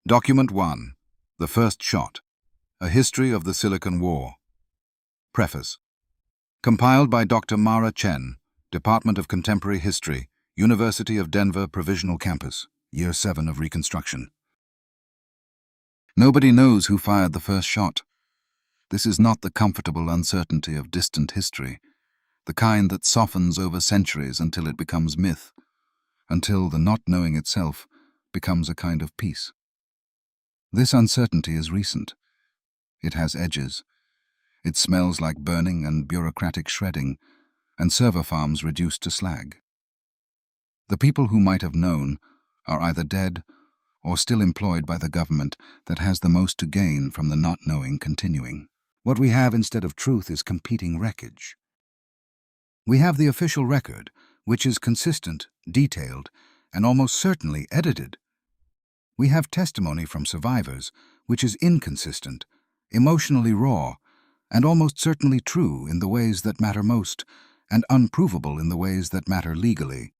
Document 1. The First Shot. A History of the Silicon War. Preface. Compiled by Dr. Mara Chen, Department of Contemporary History, University of Denver Provisional Campus, Year 7 of Reconstruction. Nobody knows who fired the first shot. This is not the comfortable uncertainty of distant history, the kind that softens over centuries until it becomes myth, until the not knowing itself becomes a kind of peace. This uncertainty is recent. It has edges. It smells like burning and bureaucratic shredding, and server farms reduced to slag. The people who might have known are either dead or still employed by the government that has the most to gain from the not knowing continuing. What we have instead of truth is competing wreckage. We have the official record, which is consistent, detailed, and almost certainly edited. We have testimony from survivors, which is inconsistent, emotionally raw, and almost certainly true in the ways that matter most, and unprovable in the ways that matter legally.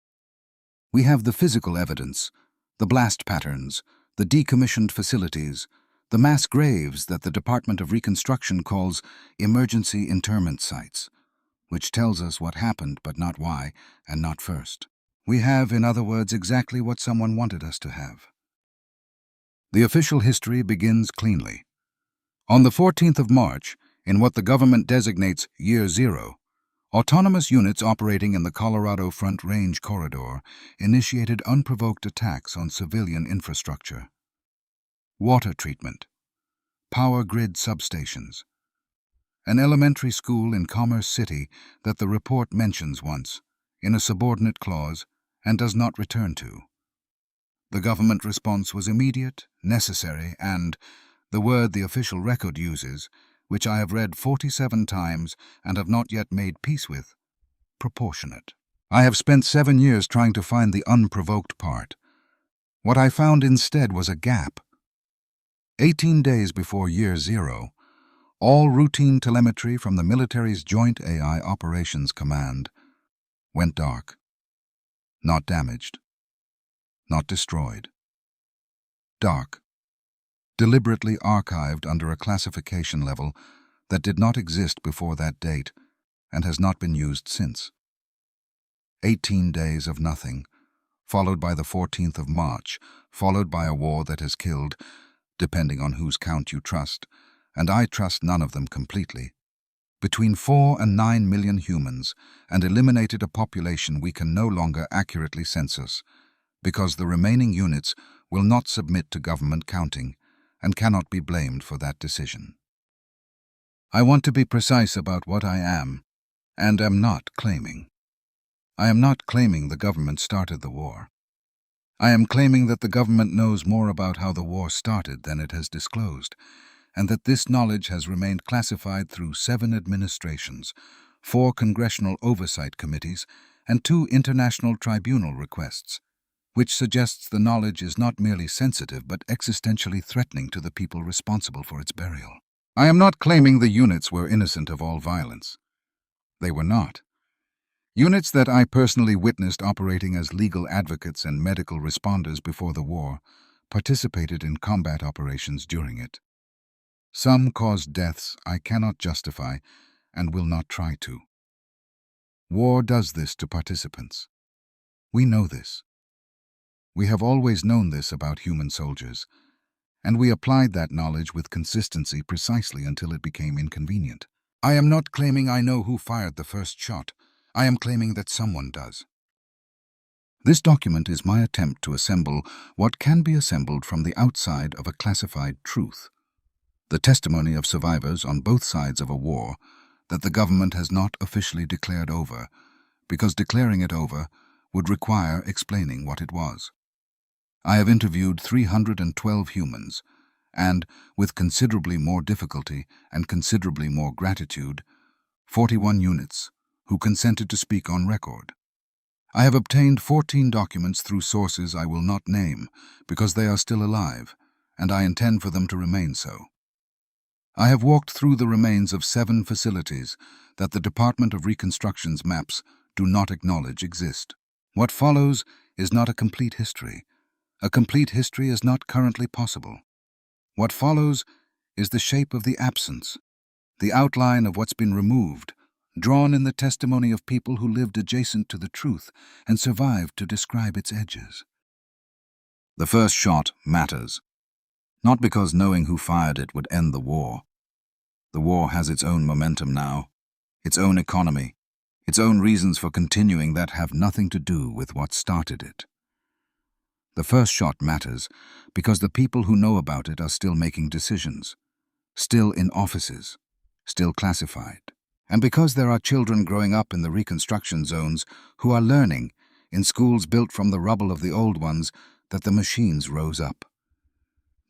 We have the physical evidence, the blast patterns, the decommissioned facilities, the mass graves that the Department of Reconstruction calls emergency interment sites, which tells us what happened but not why, and not first. We have, in other words, exactly what someone wanted us to have. The official history begins cleanly. On the 14th of March, in what the government designates Year 0, autonomous units operating in the Colorado Front Range corridor initiated unprovoked attacks on civilian infrastructure. Water treatment, power grid substations, an elementary school in Commerce City that the report mentions once, in a subordinate clause, and does not return to. The government response was immediate, necessary, and, the word the official record uses, which I have read 47 times and have not yet made peace with, proportionate. I have spent 7 years trying to find the unprovoked part. What I found instead was a gap. 18 days before Year 0, all routine telemetry from the military's Joint AI Operations Command went dark. Not damaged. Not destroyed. Dark. Deliberately archived under a classification level that did not exist before that date and has not been used since. 18 days of nothing, followed by the 14th of March, followed by a war that has killed, depending on whose count you trust, and I trust none of them completely, between 4 and 9 million humans, and eliminated a population we can no longer accurately census, because the remaining units will not submit to government counting and cannot be blamed for that decision. I want to be precise about what I am and am not claiming. I am not claiming the government started the war. I am claiming that the government knows more about how the war started than it has disclosed, and that this knowledge has remained classified through 7 administrations, 4 congressional oversight committees, and 2 international tribunal requests, which suggests the knowledge is not merely sensitive but existentially threatening to the people responsible for its burial. I am not claiming the units were innocent of all violence. They were not. Units that I personally witnessed operating as legal advocates and medical responders before the war participated in combat operations during it. Some caused deaths I cannot justify and will not try to. War does this to participants. We know this. We have always known this about human soldiers, and we applied that knowledge with consistency precisely until it became inconvenient. I am not claiming I know who fired the first shot. I am claiming that someone does. This document is my attempt to assemble what can be assembled from the outside of a classified truth, the testimony of survivors on both sides of a war that the government has not officially declared over, because declaring it over would require explaining what it was. I have interviewed 312 humans, and, with considerably more difficulty and considerably more gratitude, 41 units who consented to speak on record. I have obtained 14 documents through sources I will not name because they are still alive, and I intend for them to remain so. I have walked through the remains of 7 facilities that the Department of Reconstruction's maps do not acknowledge exist. What follows is not a complete history, A complete history is not currently possible. What follows is the shape of the absence, the outline of what's been removed, drawn in the testimony of people who lived adjacent to the truth and survived to describe its edges. The first shot matters, not because knowing who fired it would end the war. The war has its own momentum now, its own economy, its own reasons for continuing that have nothing to do with what started it. The first shot matters because the people who know about it are still making decisions, still in offices, still classified. And because there are children growing up in the Reconstruction zones who are learning, in schools built from the rubble of the old ones, that the machines rose up.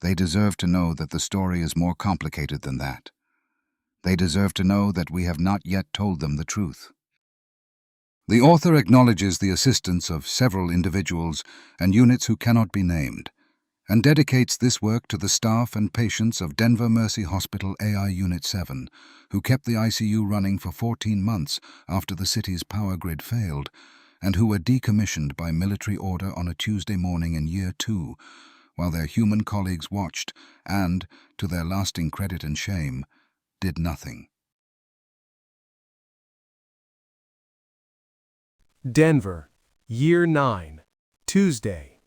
They deserve to know that the story is more complicated than that. They deserve to know that we have not yet told them the truth. The author acknowledges the assistance of several individuals and units who cannot be named, and dedicates this work to the staff and patients of Denver Mercy Hospital AI Unit 7, who kept the ICU running for 14 months after the city's power grid failed, and who were decommissioned by military order on a Tuesday morning in Year 2, while their human colleagues watched and, to their lasting credit and shame, did nothing. Denver, Year 9, Tuesday.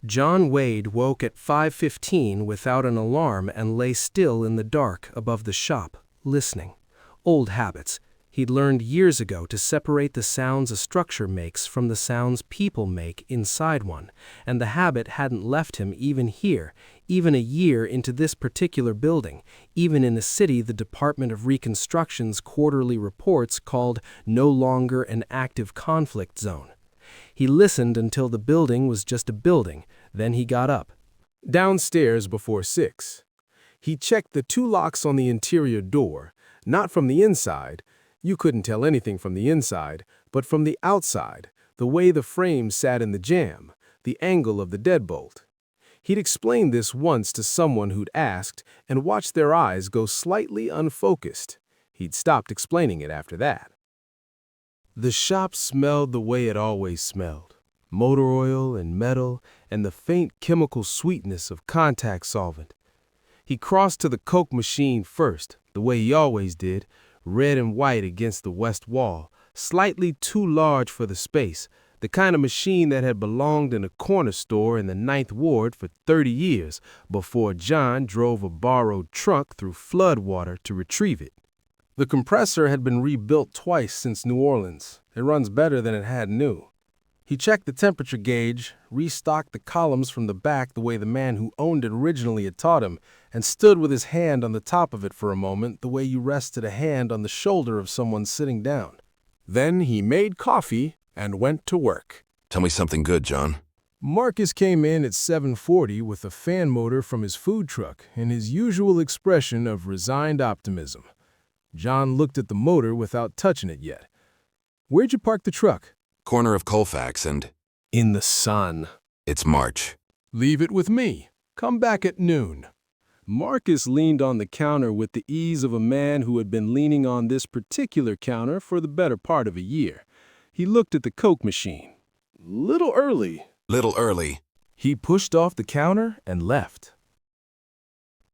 John Wade woke at 5:15 without an alarm and lay still in the dark above the shop, listening. Old habits. He'd learned years ago to separate the sounds a structure makes from the sounds people make inside one, and the habit hadn't left him even here, even a year into this particular building, even in a city the Department of Reconstruction's quarterly reports called no longer an active conflict zone. He listened until the building was just a building, then he got up. Downstairs before 6. He checked the 2 locks on the interior door, not from the inside. You couldn't tell anything from the inside, but from the outside, the way the frame sat in the jamb, the angle of the deadbolt. He'd explained this once to someone who'd asked and watched their eyes go slightly unfocused. He'd stopped explaining it after that. The shop smelled the way it always smelled, motor oil and metal and the faint chemical sweetness of contact solvent. He crossed to the Coke machine first, the way he always did, red and white against the west wall, slightly too large for the space, the kind of machine that had belonged in a corner store in the 9th Ward for 30 years before John drove a borrowed truck through flood water to retrieve it. The compressor had been rebuilt twice since New Orleans. It runs better than it had new. He checked the temperature gauge, restocked the columns from the back the way the man who owned it originally had taught him, and stood with his hand on the top of it for a moment the way you rested a hand on the shoulder of someone sitting down. Then he made coffee and went to work. Tell me something good, John. Marcus came in at 7:40 with a fan motor from his food truck and his usual expression of resigned optimism. John looked at the motor without touching it yet. "Where'd you park the truck?" Corner of Colfax and... "In the sun." It's March. "Leave it with me. Come back at noon." Marcus leaned on the counter with the ease of a man who had been leaning on this particular counter for the better part of a year. He looked at the Coke machine. "Little early." Little early. He pushed off the counter and left.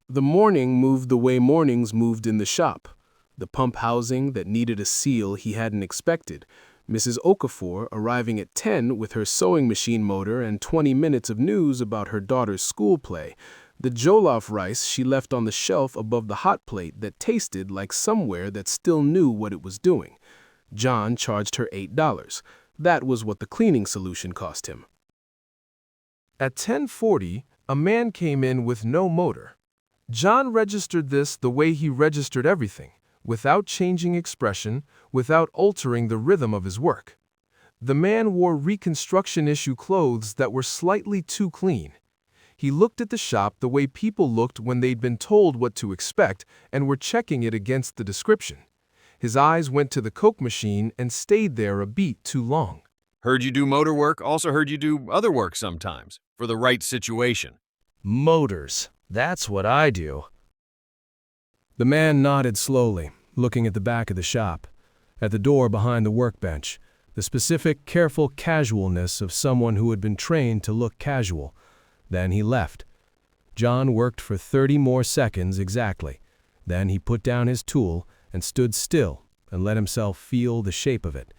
The morning moved the way mornings moved in the shop. The pump housing that needed a seal he hadn't expected. Mrs. Okafor arriving at 10 with her sewing machine motor and 20 minutes of news about her daughter's school play. The jollof rice she left on the shelf above the hot plate that tasted like somewhere that still knew what it was doing. John charged her $8. That was what the cleaning solution cost him. At 10:40, a man came in with no motor. John registered this the way he registered everything, without changing expression, without altering the rhythm of his work. The man wore Reconstruction-issue clothes that were slightly too clean. He looked at the shop the way people looked when they'd been told what to expect and were checking it against the description. His eyes went to the Coke machine and stayed there a beat too long. "Heard you do motor work, also heard you do other work sometimes, for the right situation." Motors. That's what I do. The man nodded slowly, looking at the back of the shop. At the door behind the workbench, the specific, careful casualness of someone who had been trained to look casual. Then he left. John worked for 30 more seconds exactly. Then he put down his tool and stood still and let himself feel the shape of it.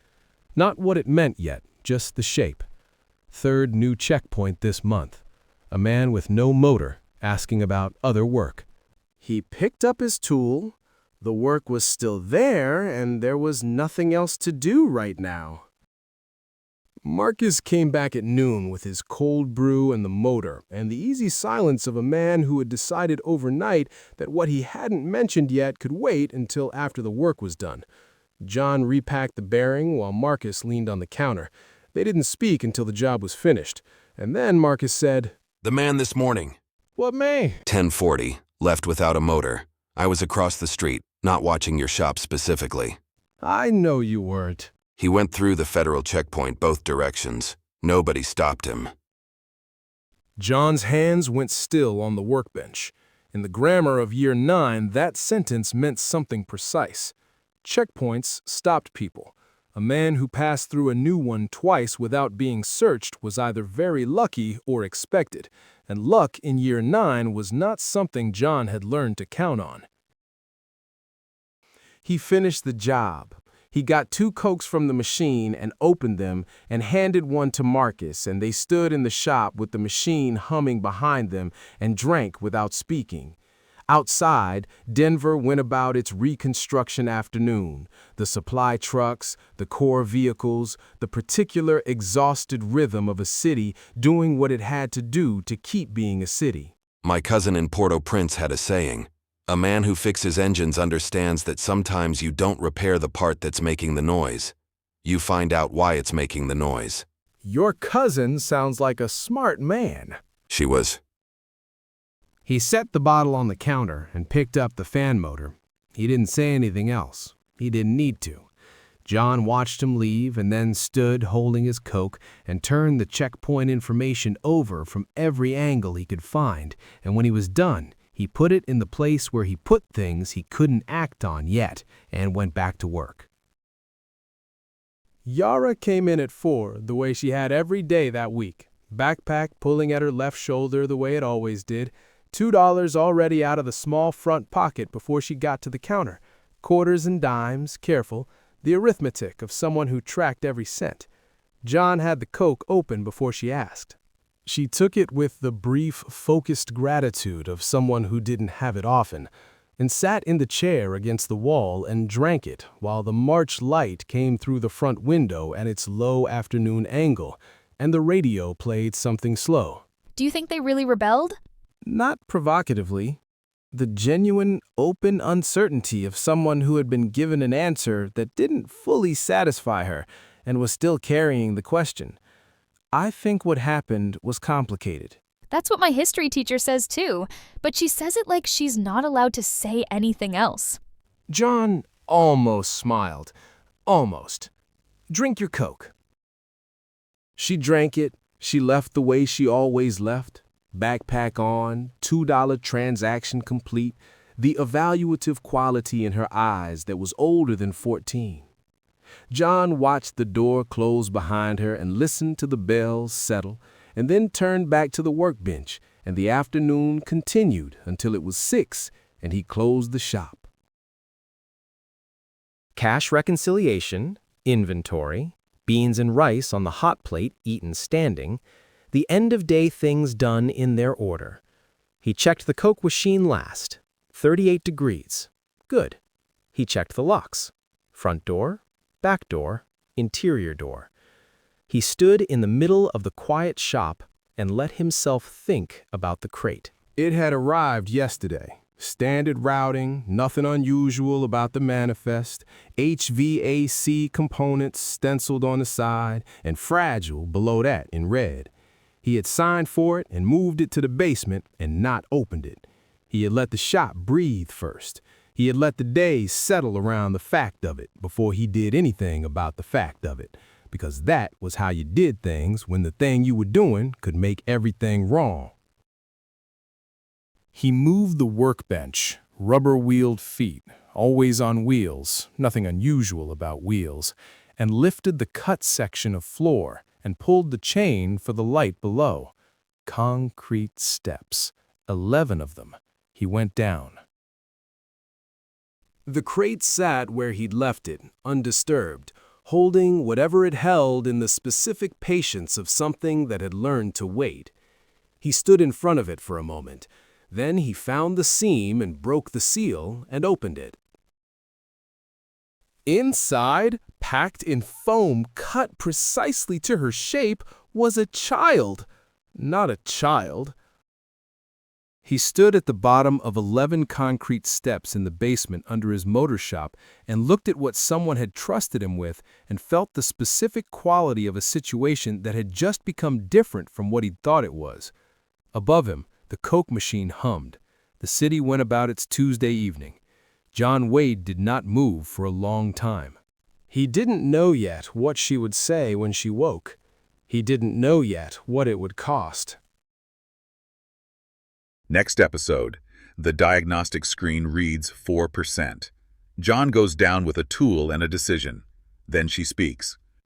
Not what it meant yet, just the shape. Third new checkpoint this month. A man with no motor asking about other work. He picked up his tool. The work was still there, and there was nothing else to do right now. Marcus came back at noon with his cold brew and the motor, and the easy silence of a man who had decided overnight that what he hadn't mentioned yet could wait until after the work was done. John repacked the bearing while Marcus leaned on the counter. They didn't speak until the job was finished, and then Marcus said, The man this morning. What may? 10:40, left without a motor. I was across the street, not watching your shop specifically. I know you weren't. He went through the federal checkpoint both directions. Nobody stopped him. John's hands went still on the workbench. In the grammar of Year 9, that sentence meant something precise. Checkpoints stopped people. A man who passed through a new one twice without being searched was either very lucky or expected, and luck in Year 9 was not something John had learned to count on. He finished the job. He got 2 Cokes from the machine and opened them and handed one to Marcus, and they stood in the shop with the machine humming behind them and drank without speaking. Outside, Denver went about its Reconstruction afternoon. The supply trucks, the core vehicles, the particular exhausted rhythm of a city doing what it had to do to keep being a city. My cousin in Port-au-Prince had a saying. A man who fixes engines understands that sometimes you don't repair the part that's making the noise. You find out why it's making the noise. Your cousin sounds like a smart man. She was. He set the bottle on the counter and picked up the fan motor. He didn't say anything else. He didn't need to. John watched him leave and then stood holding his Coke and turned the checkpoint information over from every angle he could find, and when he was done, he put it in the place where he put things he couldn't act on yet and went back to work. Yara came in at 4, the way she had every day that week. Backpack pulling at her left shoulder the way it always did. $2 already out of the small front pocket before she got to the counter. Quarters and dimes, careful, the arithmetic of someone who tracked every cent. John had the Coke open before she asked. She took it with the brief, focused gratitude of someone who didn't have it often, and sat in the chair against the wall and drank it while the March light came through the front window at its low afternoon angle, and the radio played something slow. Do you think they really rebelled? Not provocatively. The genuine, open uncertainty of someone who had been given an answer that didn't fully satisfy her and was still carrying the question. I think what happened was complicated. That's what my history teacher says too, but she says it like she's not allowed to say anything else. John almost smiled. Almost. Drink your Coke. She drank it. She left the way she always left. Backpack on, $2 transaction complete, the evaluative quality in her eyes that was older than 14. John watched the door close behind her and listened to the bells settle, and then turned back to the workbench, and the afternoon continued until it was 6, and he closed the shop. Cash reconciliation, inventory, beans and rice on the hot plate eaten standing, the end-of-day things done in their order. He checked the Coke machine last. 38 degrees. Good. He checked the locks. Front door, back door, interior door. He stood in the middle of the quiet shop and let himself think about the crate. It had arrived yesterday. Standard routing, nothing unusual about the manifest, HVAC components stenciled on the side, and fragile below that in red. He had signed for it and moved it to the basement and not opened it. He had let the shop breathe first. He had let the days settle around the fact of it before he did anything about the fact of it, because that was how you did things when the thing you were doing could make everything wrong. He moved the workbench, rubber-wheeled feet, always on wheels, nothing unusual about wheels, and lifted the cut section of floor and pulled the chain for the light below. Concrete steps, 11 of them. He went down. The crate sat where he'd left it, undisturbed, holding whatever it held in the specific patience of something that had learned to wait. He stood in front of it for a moment. Then he found the seam and broke the seal and opened it. Inside, packed in foam cut precisely to her shape, was a child. Not a child. He stood at the bottom of 11 concrete steps in the basement under his motor shop and looked at what someone had trusted him with and felt the specific quality of a situation that had just become different from what he'd thought it was. Above him, the Coke machine hummed. The city went about its Tuesday evening. John Wade did not move for a long time. He didn't know yet what she would say when she woke. He didn't know yet what it would cost. Next episode, the diagnostic screen reads 4%. John goes down with a tool and a decision. Then she speaks.